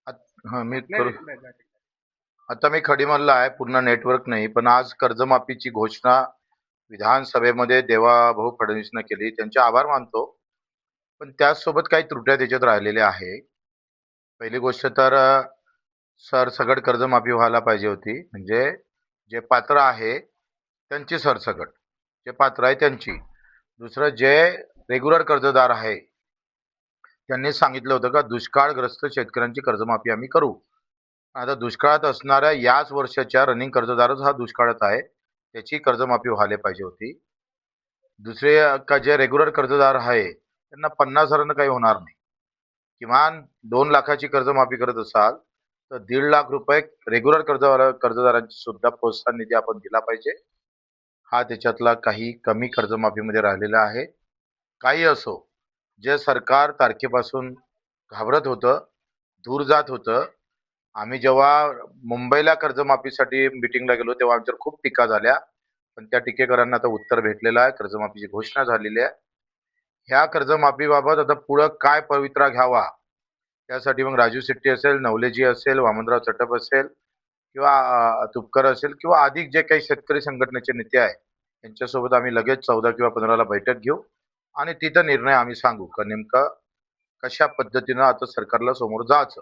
हा मी नाही करू. नाही नाही नाही. आता मी खडीमलला आहे, पूर्ण नेटवर्क नाही, पण आज कर्जमाफीची घोषणा विधानसभेमध्ये देवाभाऊ फडणवीसनं केली, त्यांचे आभार मानतो. पण त्याचसोबत काही त्रुट्या त्याच्यात राहिलेल्या आहे. पहिली गोष्ट तर सरसकट कर्जमाफी व्हायला पाहिजे होती. म्हणजे जे पात्र आहे त्यांची सरसकट, जे पात्र आहे त्यांची. दुसरं, जे रेग्युलर कर्जदार आहे त्यांनी सांगितलं होतं का दुष्काळग्रस्त शेतकऱ्यांची कर्जमाफी आम्ही करू. आता दुष्काळात असणाऱ्या याच वर्षाच्या रनिंग कर्जदारच हा दुष्काळात आहे, त्याची कर्जमाफी व्हायला पाहिजे होती. दुसरे, का जे रेग्युलर कर्जदार आहे त्यांना 50,000 काही होणार नाही. किमान 2 लाखाची कर्जमाफी करत असाल तर 1.5 लाख रुपये रेग्युलर कर्जदारांची सुद्धा प्रोत्साहन निधी आपण दिला पाहिजे. हा त्याच्यातला काही कमी कर्जमाफीमध्ये राहिलेला आहे. काही असो, जे सरकार तारखेपासून घाबरत होतं, दूर जात होतं. आम्ही जेव्हा मुंबईला कर्जमाफीसाठी मिटिंगला गेलो तेव्हा आमच्यावर खूप टीका झाल्या, पण त्या टीकेकरांना आता उत्तर भेटलेलं आहे. कर्जमाफीची घोषणा झालेली आहे. ह्या कर्जमाफीबाबत आता पुढं काय पवित्रा घ्यावा, त्यासाठी मग राजू शेट्टी असेल, नवलेजी असेल, वामनराव चटप असेल किंवा तुपकर असेल किंवा अधिक जे काही शेतकरी संघटनेचे नेते आहे त्यांच्यासोबत आम्ही लगेच 14 किंवा 15ला बैठक घेऊ आणि तिथं निर्णय आम्ही सांगू का नेमकं कशा पद्धतीनं आता सरकारला समोर जायचं.